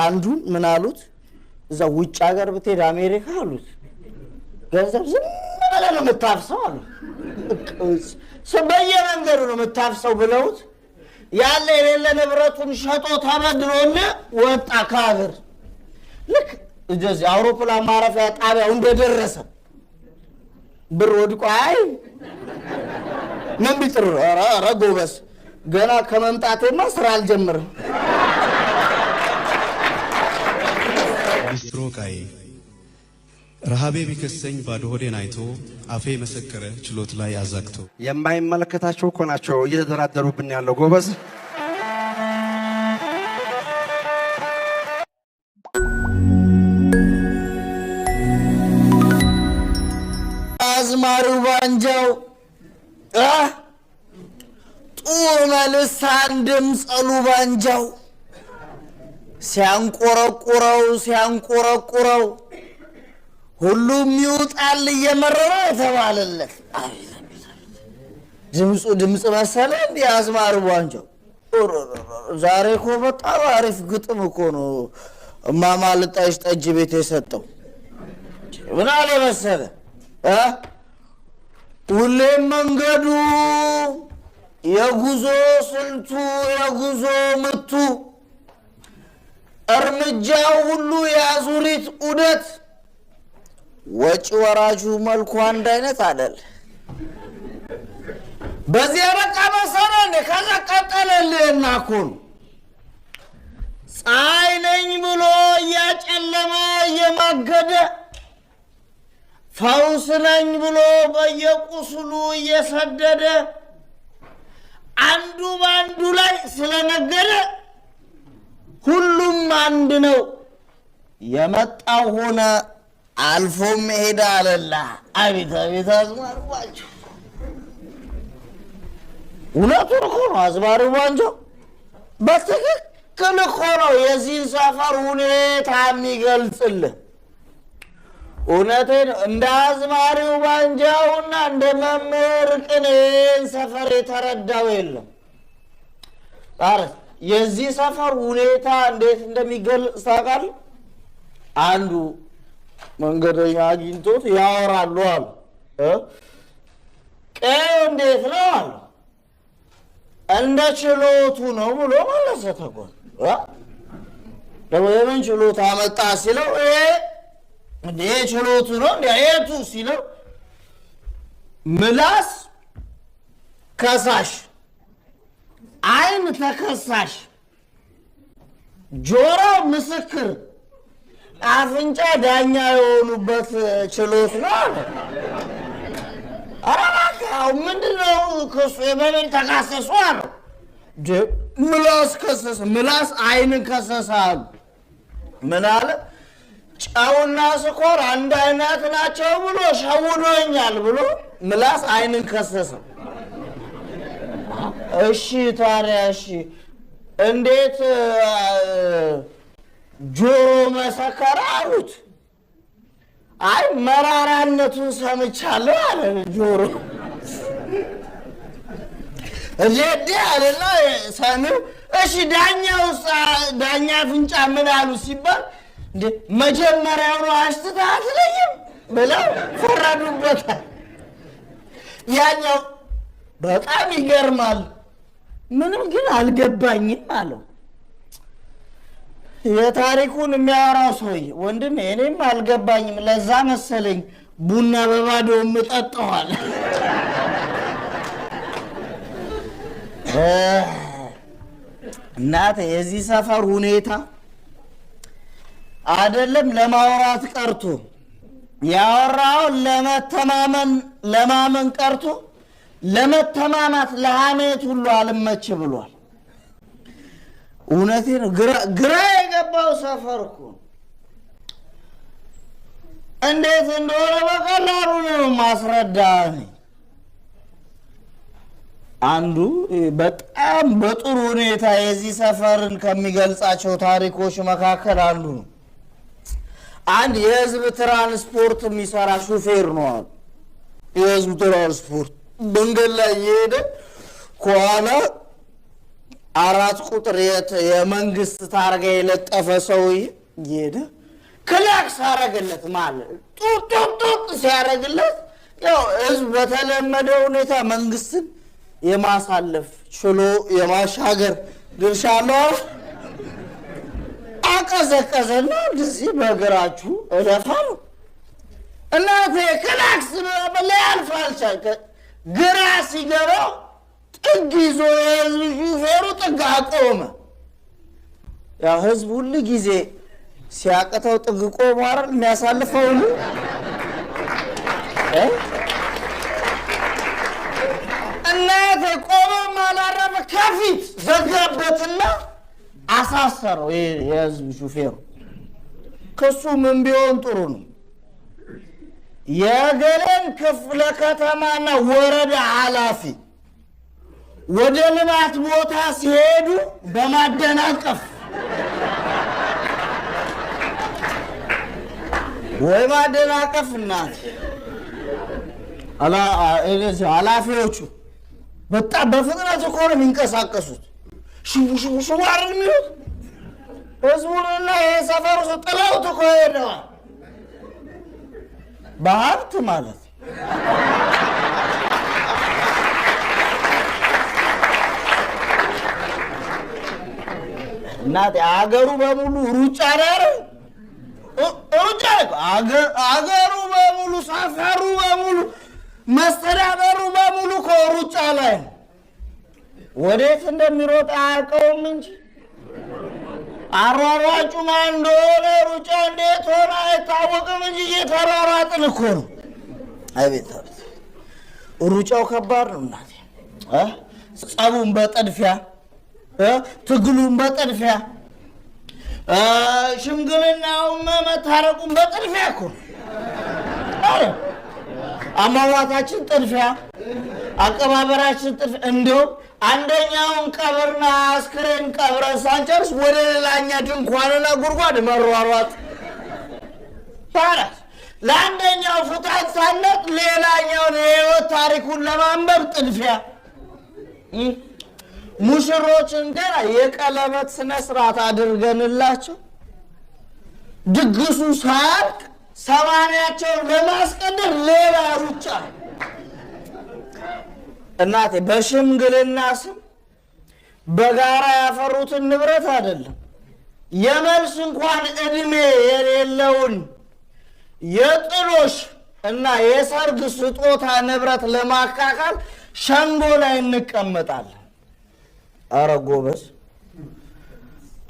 አንዱ ምን አሉት እዛ ውጭ ሀገር ብትሄድ አሜሪካ አሉት ገንዘብ ዝም ብለህ ነው የምታፍሰው አሉ በየመንገዱ ነው የምታፍሰው ብለውት ያለ የሌለ ንብረቱን ሸጦ ተበድሮና ወጣ ከሀገር ልክ እዚህ አውሮፕላን ማረፊያ ጣቢያው እንደደረሰ ብር ወድቆ አይ ምን ቢጥር ኧረ ጎበዝ ገና ከመምጣቴማ ስራ አልጀምርም ቢስትሮቃይ ረሃቤ ቢከሰኝ ባዶ ሆዴን አይቶ አፌ መሰከረ ችሎት ላይ አዛግቶ የማይመለከታቸው እኮ ናቸው እየተደራደሩብን ያለው ጎበዝ አዝማሪው ባንጃው ጡመ ልሳን ድምፀሉ ባንጃው ሲያንቆረቁረው ሁሉም ይውጣል እየመረረ ተባለለት ድምጽ መሰለ እንዴ አዝማሪው ባንጃው ዛሬ እኮ በጣም አሪፍ ግጥም እኮ ነው እማማ ልጣሽ ጠጅ ቤት የሰጠው ምን አለ መሰለ ሁሌም መንገዱ የጉዞ ስልቱ የጉዞ ምቱ እርምጃው ሁሉ ያዙሪት ዑደት ወጪ ወራጁ መልኩ አንድ አይነት አይደል በዚያ በቃ መሰረን ከዛ ቀጠለልህና እኮ ፀሐይ ነኝ ብሎ እያጨለመ እየማገደ ፈውስ ነኝ ብሎ በየቁስሉ እየሰደደ አንዱ ባንዱ ላይ ስለነገደ ሁሉም አንድ ነው የመጣው ሆነ አልፎም ሄዳ አለላ አቤት አቤት አዝማሪው ባንጃው እውነቱን እኮ ነው አዝማሪው ባንጃው በትክክል እኮ ነው የዚህን ሰፈር ሁኔታ የሚገልጽልህ እውነቴን እንደ አዝማሪው ባንጃውና እንደ መምህር ቅኔን ሰፈር የተረዳው የለም ታዲያ የዚህ ሰፈር ሁኔታ እንዴት እንደሚገልጽ ታውቃለህ አንዱ መንገደኛ አግኝቶት ያወራሉ አሉ እንዴት ነው አሉ እንደ ችሎቱ ነው ብሎ መለሰ ተቆጥ ደግሞ የምን ችሎታ መጣ ሲለው እንዴ ችሎቱ ነው እንዴ የቱ ሲለው ምላስ ከሳሽ አይን ተከሳሽ ጆሮ ምስክር አፍንጫ ዳኛ የሆኑበት ችሎት ነው አራካው ምንድነው ከሱ የምን ተካሰሱ አለው ምላስ ከሰሰ ምላስ አይን ከሰሳል ምን አለ ጫውና ስኮር አንድ አይነት ናቸው ብሎ ሸውዶኛል ብሎ ምላስ አይንን ከሰሰ እሺ ታዲያ እሺ እንዴት ጆሮ መሰከረ አሉት አይ መራራነቱን ሰምቻለሁ አለ ጆሮ እጄ አለና ሰምው እሺ ዳኛ ፍንጫ ምን አሉ ሲባል እንዴ መጀመሪያው ነው አስተታለኝም ብለው ፈረዱበታል ያኛው በጣም ይገርማል ምንም ግን አልገባኝም አለው የታሪኩን የሚያወራው ሰው ወንድም እኔም አልገባኝም ለዛ መሰለኝ ቡና በባዶ ምጠጣዋል እናቴ የዚህ ሰፈር ሁኔታ አይደለም ለማውራት ቀርቶ ያወራው ለማመን ቀርቶ ለመተማማት ለሐሜት ሁሉ አልመች ብሏል እውነቴን ግራ የገባው ሰፈር እኮ እንዴት እንደሆነ በቀላሉ ነው ማስረዳኝ አንዱ በጣም በጥሩ ሁኔታ የዚህ ሰፈርን ከሚገልጻቸው ታሪኮች መካከል አንዱ ነው አንድ የህዝብ ትራንስፖርት የሚሰራ ሹፌር ነው የህዝብ ትራንስፖርት መንገድ ላይ የሄደ ከኋላ 4 ቁጥር የመንግስት ታርጋ የለጠፈ ሰውዬ ይሄደ ክላክስ አረገለት ማለት ጡጥ ሲያረግለት ያው ህዝብ በተለመደ ሁኔታ መንግስትን የማሳለፍ ችሎ የማሻገር ድርሻ አለው። አቀዘቀዘና እንደዚህ በእግራችሁ እለፋሉ እናቴ ክላክስ በለያልፍ አልቻልከ ግራ ሲገባው ጥግ ይዞ የህዝብ ሹፌሩ ጥግ አቆመ። ያው ህዝብ ሁሉ ጊዜ ሲያቅተው ጥግ ቆሞ አይደል የሚያሳልፈው ሁሉ እናቴ ቆመም አላረፈ ከፊት ዘጋበትና አሳሰረው የህዝብ ሹፌሩ። ክሱ ምን ቢሆን ጥሩ ነው? የገሌን ክፍለ ከተማና ወረዳ ኃላፊ ወደ ልማት ቦታ ሲሄዱ በማደናቀፍ ወይ ማደናቀፍ እናት ኃላፊዎቹ በጣም በፍጥነት እኮ ነው የሚንቀሳቀሱት። ሽቡ አይደል የሚሉት ህዝቡንና የሰፈሩ ሰው ጥለውት እኮ ሄደዋል። በሀብት ማለት እናቴ አገሩ በሙሉ ሩጫ ነው። ሩጫ አገሩ በሙሉ ሰፈሩ በሙሉ መስተዳደሩ በሙሉ ከሩጫ ላይ ነው። ወዴት እንደሚሮጥ አያውቀውም እንጂ አሯሯጩ ማን እንደሆነ ሩጫ እንዴት ሆነ አይታወቅም እንጂ እየተሯሯጥን እኮ ነው። አቤት አቤት ሩጫው ከባድ ነው እናቴ። ጸቡን በጥድፊያ ትግሉን በጥድፊያ ሽምግልናውም መታረቁን በጥድፊያ እኮ ነው። አሟሟታችን ጥድፊያ፣ አቀባበራችን ጥድፊያ። እንዲሁም አንደኛውን ቀብርና አስክሬን ቀብረን ሳንጨርስ ወደ ሌላኛ ድንኳንና ጉድጓድ መሯሯጥ ታዲያ ለአንደኛው ፍታት ሳነት ሌላኛውን የህይወት ታሪኩን ለማንበብ ጥድፊያ። ሙሽሮችን ገና የቀለበት ስነ ስርዓት አድርገንላቸው ድግሱ ሳያልቅ ሰማንያቸውን ለማስቀደር ሌላ ሩጫ። እናቴ በሽምግልና ስም በጋራ ያፈሩትን ንብረት አይደለም የመልስ እንኳን እድሜ የሌለውን የጥሎሽ እና የሰርግ ስጦታ ንብረት ለማካካል ሸንጎ ላይ እንቀመጣለን። አረ ጎበዝ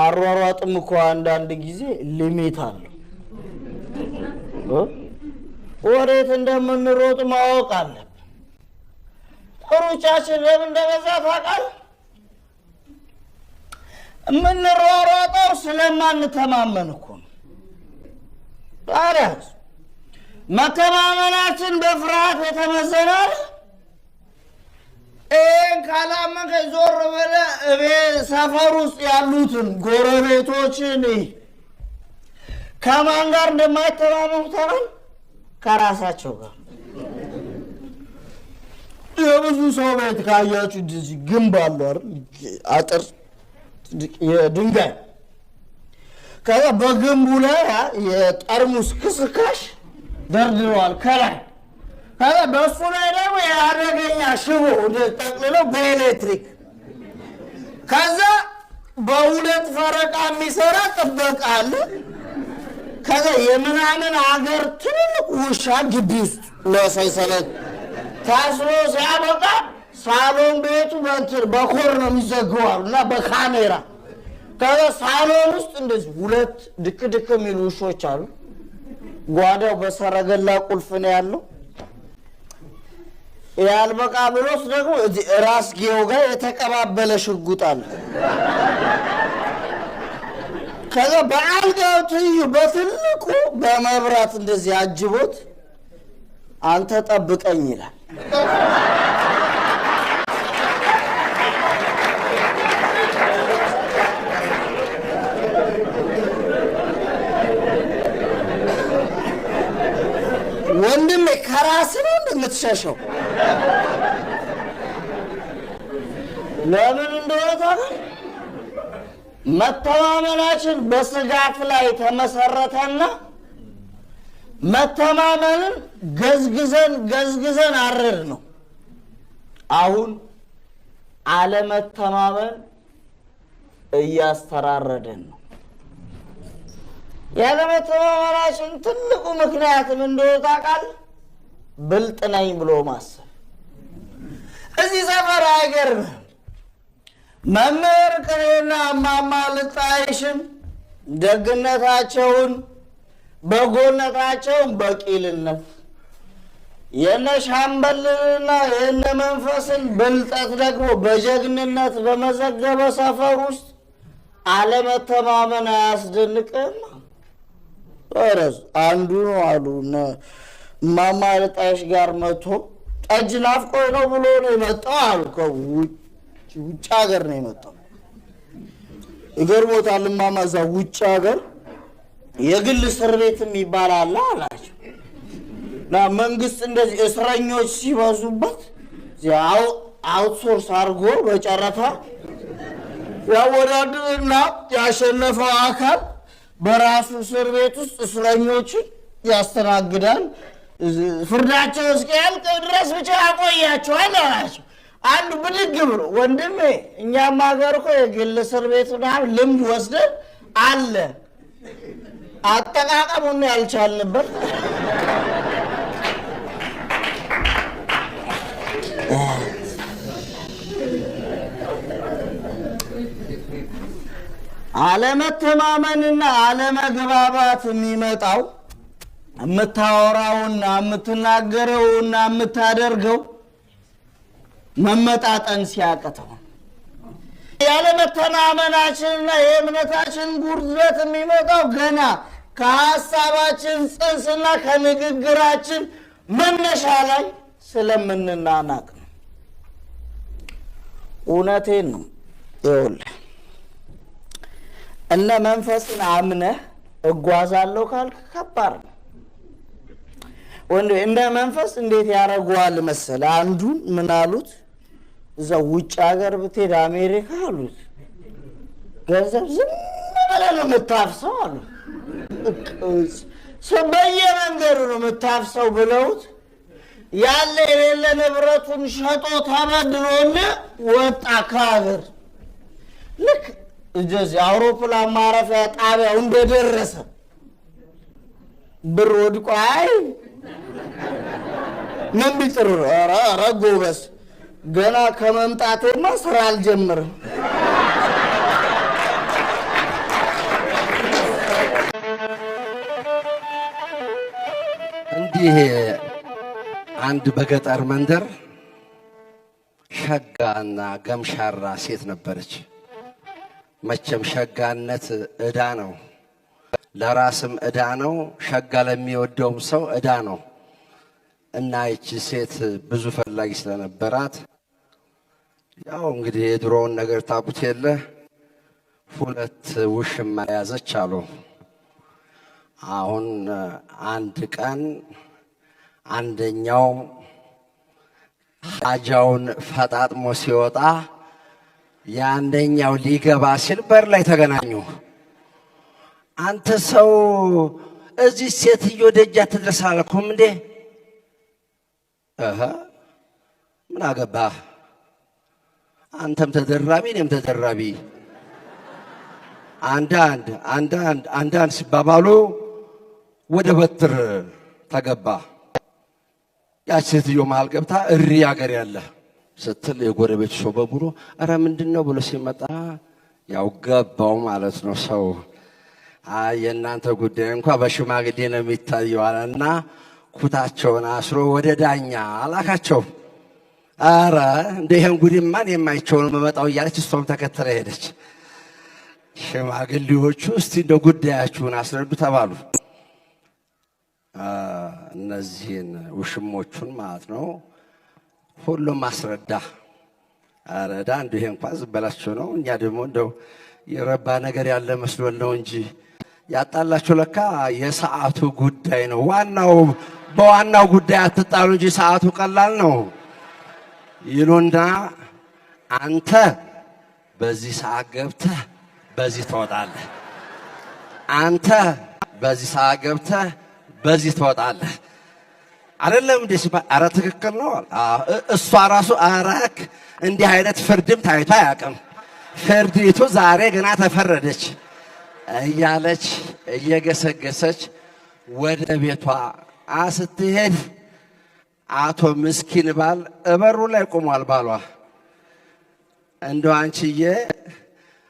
አሯሯጥም እኮ አንዳንድ ጊዜ ሊሚት አለው። ወዴት እንደምንሮጥ ማወቅ አለብን። ሩጫችን ለምን እንደበዛ ታውቃለህ? የምንሯሯጠው ስለማንተማመን እኮ ነው። ታዲያ መተማመናችን በፍርሃት የተመዘነ ካላመንከ ዞር ብለህ ሰፈር ውስጥ ያሉትን ጎረቤቶችን ከማን ጋር እንደማይተማመኑ ታውቃለህ? ከራሳቸው ጋር። የብዙ ሰው ቤት ካያችሁ እንደዚህ ግንብ አለው አይደል? አጥር የድንጋይ ከዛ በግንቡ ላይ የጠርሙስ ክስካሽ ደርድረዋል ከላይ። ከዛ በሱ ላይ ደግሞ የአደገኛ ሽቦ ጠቅልለው በኤሌክትሪክ ከዛ በሁለት ፈረቃ የሚሰራ ጥበቃ አለ። ከዛ የምናምን አገር ትልቅ ውሻ ግቢ ውስጥ ለሰይሰለት ታስሮ ሲያበቃ ሳሎን ቤቱ በኮር ነው የሚዘግዋሉ እና በካሜራ ከዛ ሳሎን ውስጥ እንደዚህ ሁለት ድክ የሚሉ ውሾች አሉ። ጓዳው በሰረገላ ቁልፍ ነው ያለው። ያልበቃ ብሎስ ደግሞ ራስጌው ጋር የተቀባበለ ሽጉጥ አለ። ከዛ በአልጋው ትይዩ በትልቁ በመብራት እንደዚህ አጅቦት አንተ ጠብቀኝ ይላል። ወንድሜ ከራስ ነው እንደምትሸሸው ለምን እንደሆነ ታውቃለህ? መተማመናችን በስጋት ላይ ተመሰረተና መተማመንን ገዝግዘን አረድ ነው። አሁን አለመተማመን እያስተራረደን ነው። ያለመተማመናችን ትልቁ ምክንያት ምን እንደሆነ ታውቃለህ? ብልጥ ነኝ ብሎ ማሰብ። እዚህ ሰፈር አይገርምም? መምህር ቅኔና እማማ ልጣይሽም ደግነታቸውን በጎነታቸውን በቂልነት የነ ሻምበልና የነ መንፈስን ብልጠት ደግሞ በጀግንነት በመዘገበ ሰፈር ውስጥ አለመተማመን አያስደንቅም? ወረስ አንዱ ነው አሉ እማማ ልጣይሽ ጋር መጥቶ ጠጅ ናፍቆኝ ነው ብሎ ነው የመጣው አሉ። ውጭ ሀገር ነው የመጣው። ይገርሞታል። እማማ እዛ ውጭ ሀገር የግል እስር ቤትም ይባላል አላቸው። እና መንግስት እንደዚህ እስረኞች ሲበዙበት አውትሶርስ አድርጎ በጨረታ ያወዳድርና ያሸነፈው አካል በራሱ እስር ቤት ውስጥ እስረኞችን ያስተናግዳል። ፍርዳቸው እስኪያልቅ ድረስ ብቻ ያቆያቸዋል አላቸው። አንዱ ብድግ ብሎ ወንድሜ እኛም ሀገር እኮ የግል እስር ቤት ምናምን ልምድ ወስደን አለ አጠቃቀሙን ያልቻልንበት አለመተማመንና አለመግባባት የሚመጣው የምታወራውና የምትናገረውና የምታደርገው መመጣጠን ሲያቅተው ያለመተማመናችንና የእምነታችን ጉድለት የሚመጣው ገና ከሀሳባችን ጽንስና ከንግግራችን መነሻ ላይ ስለምንናናቅ ነው። እውነቴን ነው። ይኸውልህ እነ መንፈስን አምነህ እጓዛለሁ ካልክ ከባድ ነው ወንድ። እንደ መንፈስ እንዴት ያደርገዋል መሰለህ? አንዱን ምን አሉት? እዛ ውጭ ሀገር ብትሄድ አሜሪካ አሉት ገንዘብ ዝም ብለህ ነው የምታፍሰው አሉት። በየመንገዱ ነው የምታፍሰው ብለውት ያለ የሌለ ንብረቱን ሸጦ ተበድሮና ወጣ ከሀገር። ልክ እዚህ አውሮፕላን ማረፊያ ጣቢያው እንደደረሰ ብር ወድቆ አይ ምን ቢጥሩ ኧረ ጎበዝ ገና ከመምጣቴማ ስራ አልጀምርም። እንዲህ አንድ በገጠር መንደር ሸጋና ገምሻራ ሴት ነበረች። መቼም ሸጋነት ዕዳ ነው፣ ለራስም ዕዳ ነው፣ ሸጋ ለሚወደውም ሰው ዕዳ ነው። እና ይቺ ሴት ብዙ ፈላጊ ስለነበራት ያው እንግዲህ የድሮውን ነገር ታውቁት የለ ሁለት ውሽማ ያዘች አሉ። አሁን አንድ ቀን አንደኛው ሀጃውን ፈጣጥሞ ሲወጣ የአንደኛው ሊገባ ሲል በር ላይ ተገናኙ። አንተ ሰው እዚህ ሴትዮ ደጃ ትድረስ አላልኩም እንዴ? ምን አገባህ? አንተም ተደራቢ እኔም ተደራቢ። አንዳንድ ሲባባሉ ወደ በትር ተገባ። ያች ሴትዮ መሃል ገብታ እሪ አገር ያለ ስትል የጎረቤት ሰው በሙሉ ኧረ ምንድን ነው ብሎ ሲመጣ ያው ገባው ማለት ነው ሰው። የእናንተ ጉዳይ እንኳ በሽማግሌ ነው የሚታየው አለና ኩታቸውን አስሮ ወደ ዳኛ አላካቸው። ኧረ እንደ ይሄን ጉድማን የማይቸውን መመጣው እያለች እሷም ተከተለ ሄደች። ሽማግሌዎቹ እስቲ እንደ ጉዳያችሁን አስረዱ ተባሉ። እነዚህን ውሽሞቹን ማለት ነው ሁሉም አስረዳ። አረዳ እንደ ይሄ እንኳን ዝበላችሁ ነው፣ እኛ ደግሞ እንደው የረባ ነገር ያለ መስሎን ነው እንጂ ያጣላችሁ ለካ የሰዓቱ ጉዳይ ነው። በዋናው ጉዳይ አትጣሉ እንጂ ሰዓቱ ቀላል ነው ይሉና አንተ በዚህ ሰዓት ገብተህ በዚህ ትወጣለህ። አንተ በዚህ ሰዓት ገብተህ በዚህ ትወጣለህ። አይደለም እንዴ ሲባል ኧረ ትክክል ነው። እሷ ራሱ አራክ እንዲህ አይነት ፍርድም ታይቶ አያውቅም፣ ፍርዲቱ ዛሬ ገና ተፈረደች እያለች እየገሰገሰች ወደ ቤቷ ስትሄድ አቶ ምስኪን ባል እበሩ ላይ ቆሟል። ባሏ እንደው አንቺዬ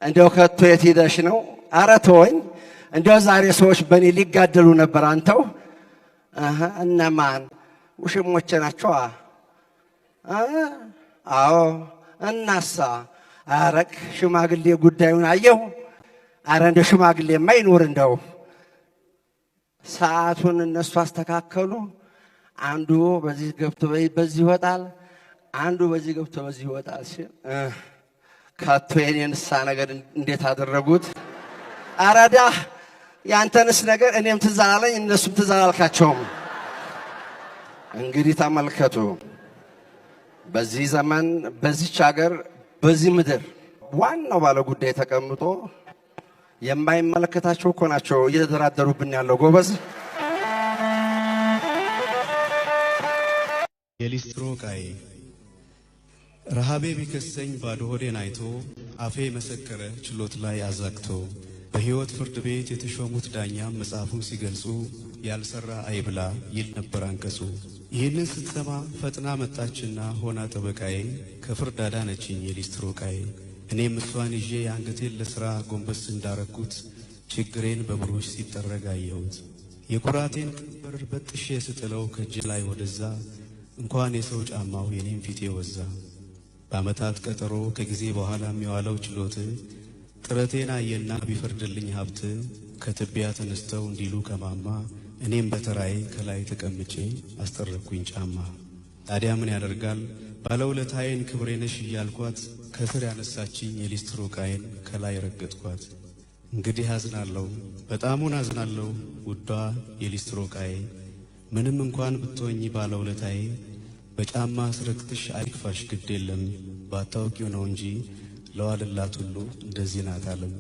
እንደው ከቶ የት ሄደሽ ነው? ኧረ ተወኝ፣ እንደው ዛሬ ሰዎች በእኔ ሊጋደሉ ነበር። አንተው እነማን? ውሽሞቼ ናቸዋ። አዎ እናሳ? አረግ ሽማግሌ ጉዳዩን አየሁ። አረ እንደ ሽማግሌማ ይኖር እንደው ሰዓቱን እነሱ አስተካከሉ። አንዱ በዚህ ገብቶ በዚህ ይወጣል፣ አንዱ በዚህ ገብቶ በዚህ ይወጣል ሲል ከቶ የኔንሳ ነገር እንዴት አደረጉት? አረዳ ያንተንስ ነገር እኔም ትዝ አላለኝ እነሱም ትዝ አላልካቸውም። እንግዲህ ተመልከቱ፣ በዚህ ዘመን በዚች ሀገር በዚህ ምድር ዋናው ባለ ጉዳይ ተቀምጦ የማይመለከታቸው እኮ ናቸው እየተደራደሩብን ያለው። ጎበዝ የሊስትሮ ዕቃዬ ረሃቤ ቢከሰኝ ባዶ ሆዴን አይቶ አፌ መሰከረ ችሎት ላይ አዛግቶ በሕይወት ፍርድ ቤት የተሾሙት ዳኛም መጽሐፉን ሲገልጹ ያልሰራ አይብላ ይል ነበር አንቀጹ። ይህንን ስትሰማ ፈጥና መጣችና ሆና ጠበቃዬ ከፍርድ አዳነችኝ የሊስትሮ ዕቃዬ። እኔም እሷን ይዤ አንገቴን ለሥራ ጎንበስ እንዳረኩት ችግሬን በብሩሽ ሲጠረግ አየሁት። የኩራቴን ቀንበር በጥሼ ስጥለው ከእጅ ላይ ወደዛ እንኳን የሰው ጫማው የኔም ፊቴ ወዛ። በዓመታት ቀጠሮ ከጊዜ በኋላ የሚዋለው ችሎት ጥረቴን አየና ቢፈርድልኝ ሀብት ከትቢያ ተነስተው እንዲሉ ከማማ እኔም በተራዬ ከላይ ተቀምጬ አስጠረኩኝ ጫማ። ታዲያ ምን ያደርጋል ባለውለታዬን ክብሬነሽ እያልኳት ከስር ያነሳችኝ የሊስትሮ ዕቃዬን ከላይ ረገጥኳት። እንግዲህ አዝናለሁ በጣሙን አዝናለሁ ውዷ የሊስትሮ ዕቃዬ። ምንም እንኳን ብትሆኚ ባለውለታዬ በጫማ ስረግጥሽ አይክፋሽ ግድ የለም ባታውቂው ነው እንጂ ለዋልላት ሁሉ እንደዚህ ናት ዓለም።